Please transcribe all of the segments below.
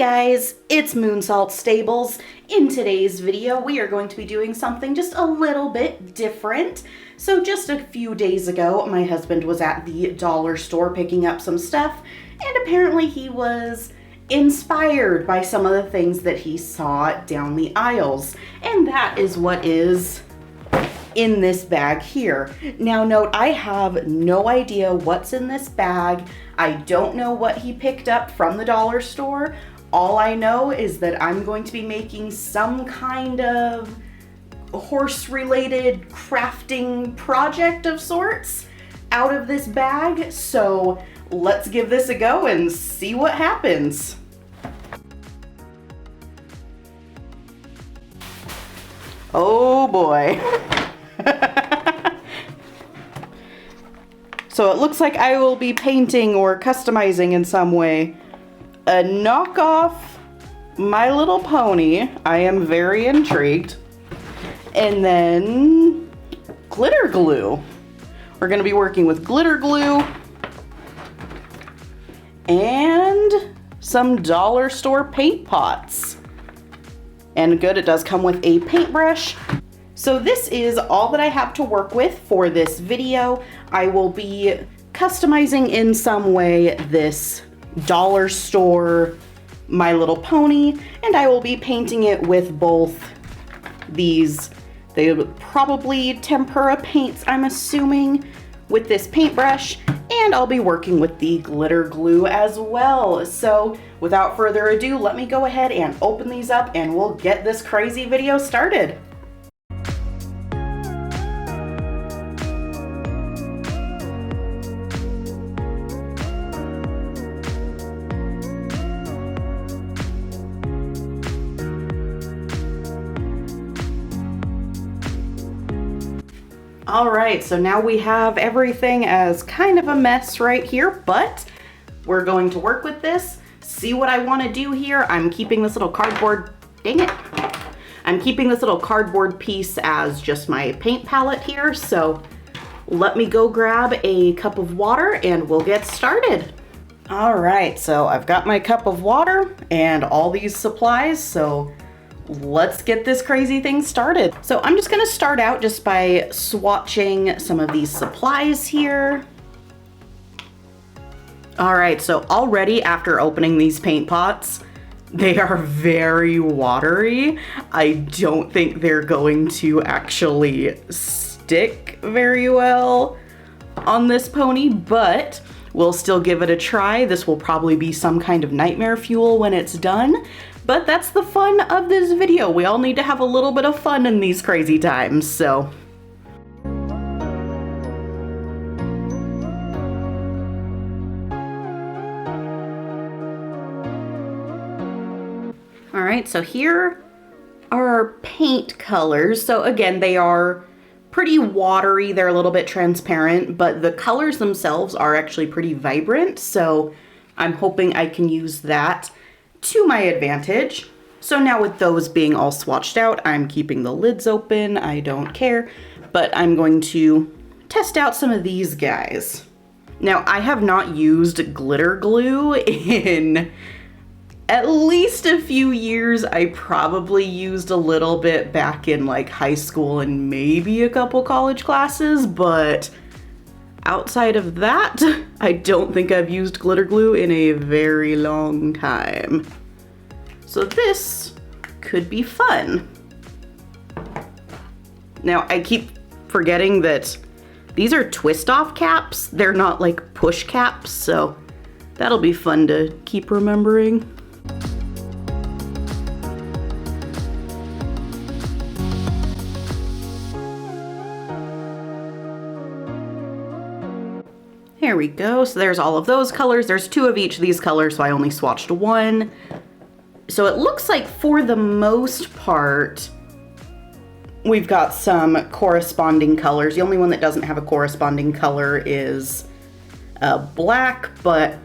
guys, it's Moonsalt Stables. In today's video, we are going to be doing something just a little bit different. So just a few days ago, my husband was at the dollar store picking up some stuff, and apparently he was inspired by some of the things that he saw down the aisles. And that is what is in this bag here. Now note, I have no idea what's in this bag. I don't know what he picked up from the dollar store. All I know is that I'm going to be making some kind of horse-related crafting project of sorts out of this bag. So let's give this a go and see what happens. Oh boy. So it looks like I will be painting or customizing in some way a knockoff My Little Pony. I am very intrigued. And then glitter glue. We're going to be working with glitter glue and some dollar store paint pots. And good, it does come with a paintbrush. So this is all that I have to work with for this video. I will be customizing in some way this dollar store My Little Pony, and I will be painting it with both these, they probably tempera paints, I'm assuming, with this paintbrush, and I'll be working with the glitter glue as well. So without further ado, let me go ahead and open these up and we'll get this crazy video started. All right, so now we have everything as kind of a mess right here, but we're going to work with this, see what I want to do here. I'm keeping this little cardboard, dang it. I'm keeping this little cardboard piece as just my paint palette here, so let me go grab a cup of water and we'll get started. All right, so I've got my cup of water and all these supplies, so let's get this crazy thing started. So I'm just gonna start out just by swatching some of these supplies here. All right, so already after opening these paint pots, they are very watery. I don't think they're going to actually stick very well on this pony, but we'll still give it a try. This will probably be some kind of nightmare fuel when it's done. But that's the fun of this video. We all need to have a little bit of fun in these crazy times, so. All right, so here are our paint colors. So again, they are pretty watery. They're a little bit transparent, but the colors themselves are actually pretty vibrant. So I'm hoping I can use that to my advantage. So now with those being all swatched out, I'm keeping the lids open, I don't care, but I'm going to test out some of these guys. Now I have not used glitter glue in at least a few years. I probably used a little bit back in like high school and maybe a couple college classes, but outside of that, I don't think I've used glitter glue in a very long time. So this could be fun. Now, I keep forgetting that these are twist-off caps. They're not like push caps, so that'll be fun to keep remembering. There we go. So there's all of those colors. There's two of each of these colors, so I only swatched one. So it looks like for the most part, we've got some corresponding colors. The only one that doesn't have a corresponding color is black, but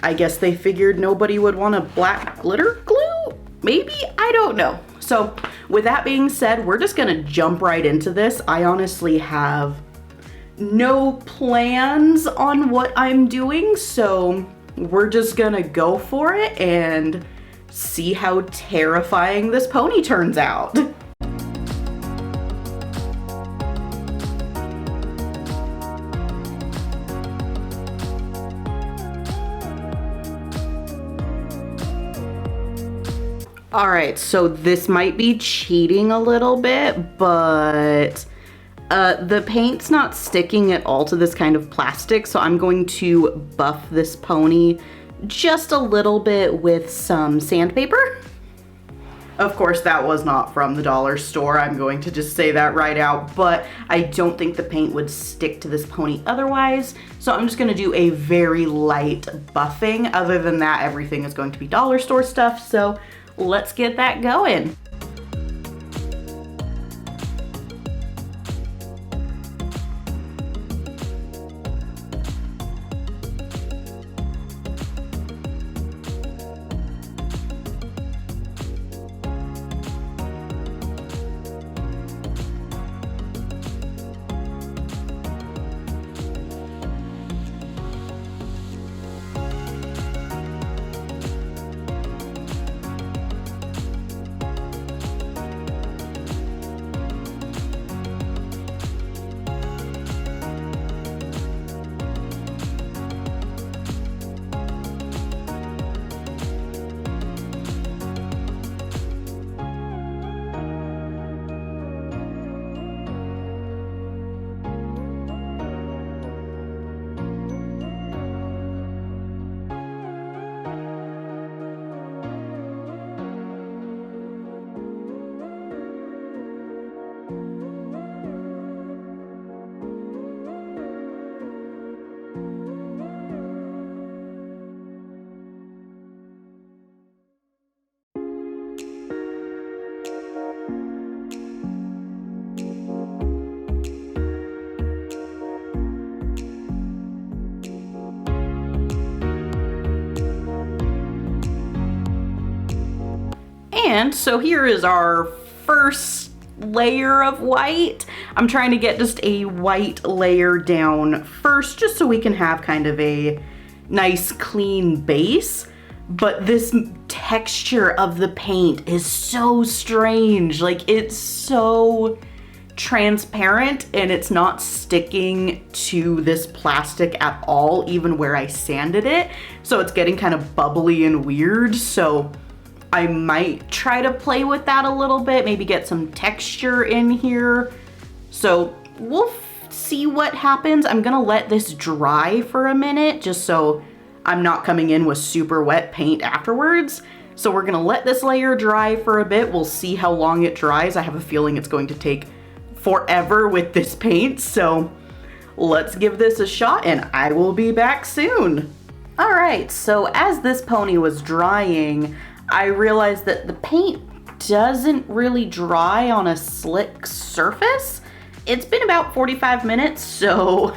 I guess they figured nobody would want a black glitter glue? Maybe? I don't know. So with that being said, we're just gonna jump right into this. I honestly have no plans on what I'm doing, so we're just gonna go for it and see how terrifying this pony turns out. All right, so this might be cheating a little bit, but the paint's not sticking at all to this kind of plastic, so I'm going to buff this pony just a little bit with some sandpaper. Of course, that was not from the dollar store. I'm going to just say that right out, but I don't think the paint would stick to this pony otherwise, so I'm just gonna do a very light buffing. Other than that, everything is going to be dollar store stuff, so let's get that going. And so here is our first layer of white. I'm trying to get just a white layer down first, just so we can have kind of a nice clean base. But this texture of the paint is so strange. Like, it's so transparent and it's not sticking to this plastic at all, even where I sanded it. So it's getting kind of bubbly and weird. So I might try to play with that a little bit, maybe get some texture in here. So we'll see what happens. I'm gonna let this dry for a minute just so I'm not coming in with super wet paint afterwards. So we're gonna let this layer dry for a bit. We'll see how long it dries. I have a feeling it's going to take forever with this paint. So let's give this a shot and I will be back soon. All right, so as this pony was drying, I realized that the paint doesn't really dry on a slick surface. It's been about 45 minutes, so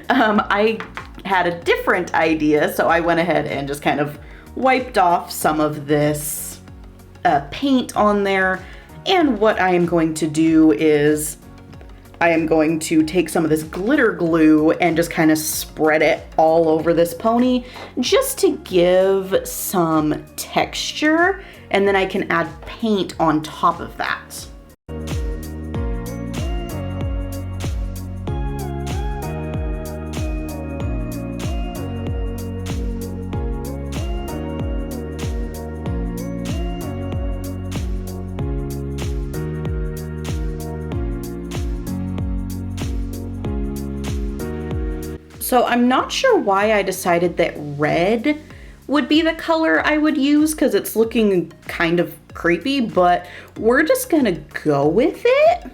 I had a different idea, so I went ahead and just kind of wiped off some of this paint on there. And what I am going to do is I am going to take some of this glitter glue and just kind of spread it all over this pony just to give some texture, and then I can add paint on top of that. So I'm not sure why I decided that red would be the color I would use because it's looking kind of creepy, but we're just gonna go with it.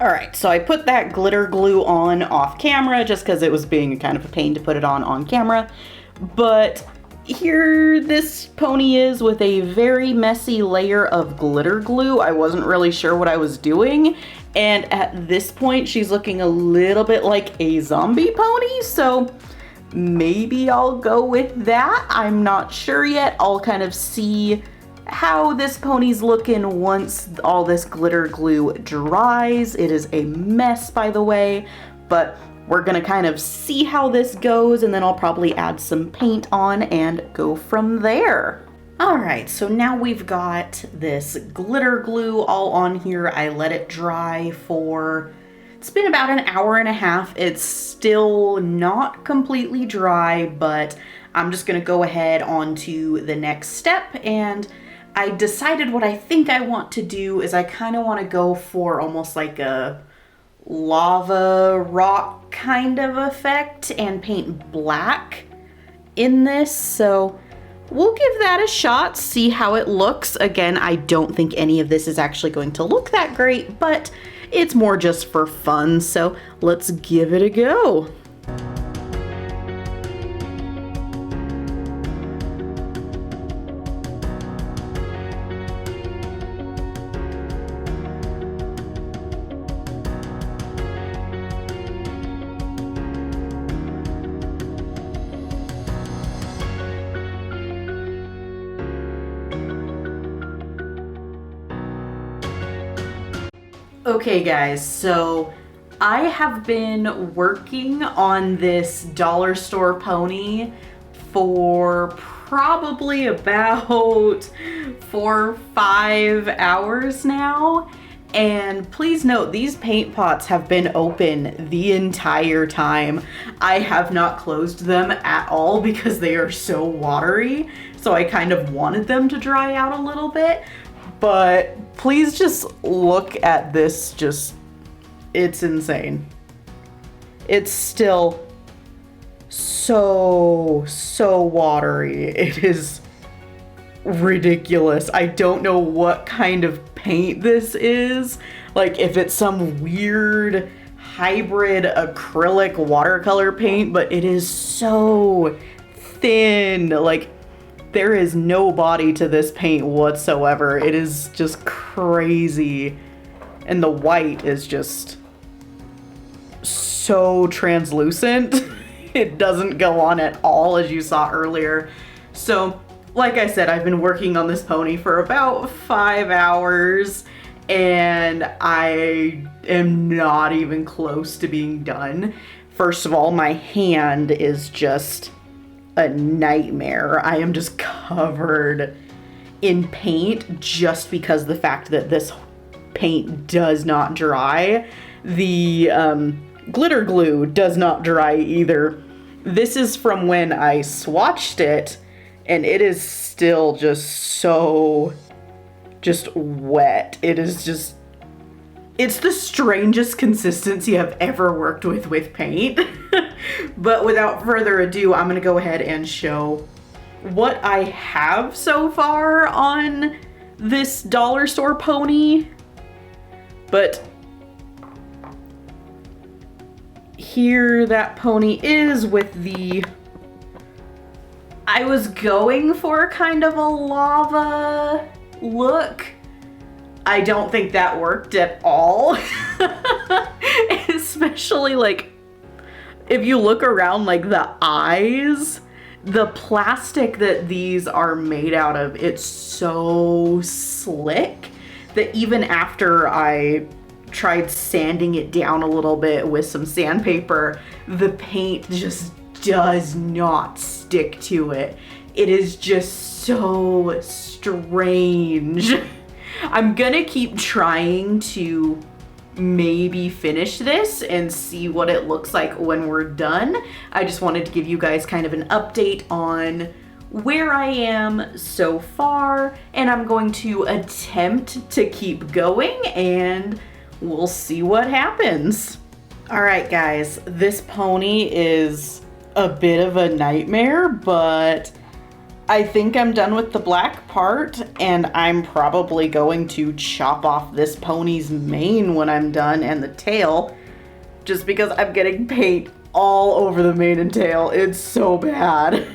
All right, so I put that glitter glue on off camera just because it was being kind of a pain to put it on camera, but here this pony is with a very messy layer of glitter glue. I wasn't really sure what I was doing, and at this point she's looking a little bit like a zombie pony, so maybe I'll go with that. I'm not sure yet. I'll kind of see how this pony's looking once all this glitter glue dries. It is a mess, by the way, but we're gonna kind of see how this goes, and then I'll probably add some paint on and go from there. All right, so now we've got this glitter glue all on here. I let it dry for, it's been about an hour and a half. It's still not completely dry, but I'm just gonna go ahead on to the next step. And I decided what I think I want to do is I kind of want to go for almost like a lava rock kind of effect and paint black in this. So we'll give that a shot, see how it looks. Again, I don't think any of this is actually going to look that great, but it's more just for fun. So let's give it a go. Okay guys, so I have been working on this dollar store pony for probably about 4 or 5 hours now. And please note, these paint pots have been open the entire time. I have not closed them at all because they are so watery. So I kind of wanted them to dry out a little bit. But please just look at this, it's insane. It's still so watery. It is ridiculous. I don't know what kind of paint this is. Like if it's some weird hybrid acrylic watercolor paint, but it is so thin. Like there is no body to this paint whatsoever. It is just crazy. And the white is just so translucent. It doesn't go on at all, as you saw earlier. So, like I said, I've been working on this pony for about 5 hours, and I am not even close to being done. First of all, my hand is just a nightmare. I am just covered in paint just because the fact that this paint does not dry. The glitter glue does not dry either. This is from when I swatched it, and it is still just wet. It is just, it's the strangest consistency I've ever worked with paint. But without further ado, I'm gonna go ahead and show what I have so far on this dollar store pony. But here that pony is with the, I was going for kind of a lava look. I don't think that worked at all. Especially like, if you look around, like the eyes, the plastic that these are made out of, it's so slick that even after I tried sanding it down a little bit with some sandpaper, the paint just does not stick to it. It is just so strange. I'm gonna keep trying to maybe finish this and see what it looks like when we're done. I just wanted to give you guys kind of an update on where I am so far, and I'm going to attempt to keep going and we'll see what happens. All right guys, this pony is a bit of a nightmare, but I think I'm done with the black part, and I'm probably going to chop off this pony's mane when I'm done, and the tail, just because I'm getting paint all over the mane and tail. It's so bad.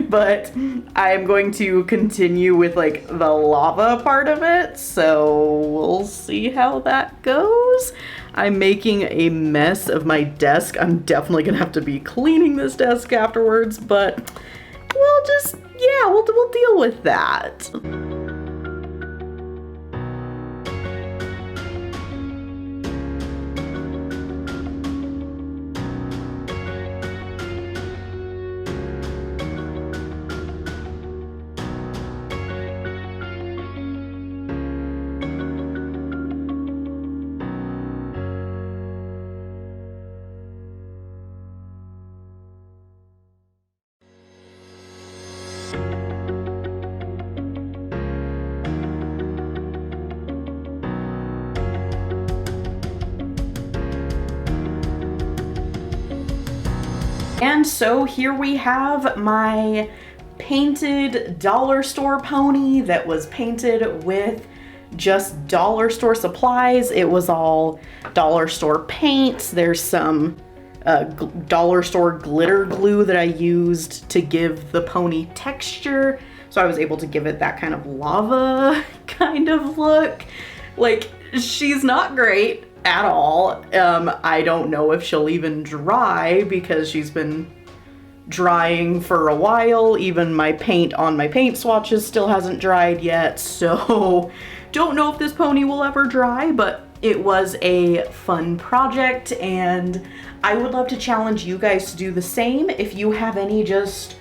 But I'm going to continue with like the lava part of it, so we'll see how that goes. I'm making a mess of my desk. I'm definitely gonna have to be cleaning this desk afterwards, but we'll just, yeah, we'll deal with that. And so here we have my painted dollar store pony that was painted with just dollar store supplies. It was all dollar store paints. There's some dollar store glitter glue that I used to give the pony texture. So I was able to give it that kind of lava kind of look. Like, she's not great at all. I don't know if she'll even dry because she's been drying for a while. Even my paint on my paint swatches still hasn't dried yet, so don't know if this pony will ever dry, but it was a fun project and I would love to challenge you guys to do the same. If you have any just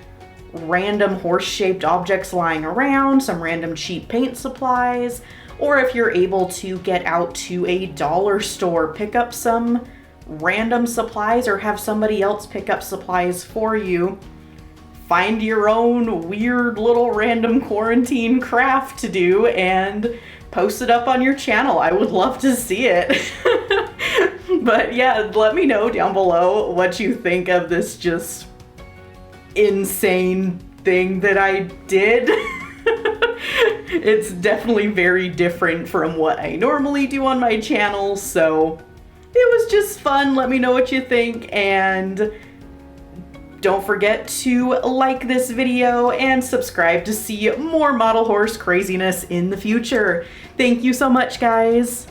random horse-shaped objects lying around, some random cheap paint supplies, or if you're able to get out to a dollar store, pick up some random supplies or have somebody else pick up supplies for you. Find your own weird little random quarantine craft to do and post it up on your channel. I would love to see it. But yeah, let me know down below what you think of this just insane thing that I did. It's definitely very different from what I normally do on my channel, so it was just fun. Let me know what you think, and don't forget to like this video and subscribe to see more model horse craziness in the future. Thank you so much, guys.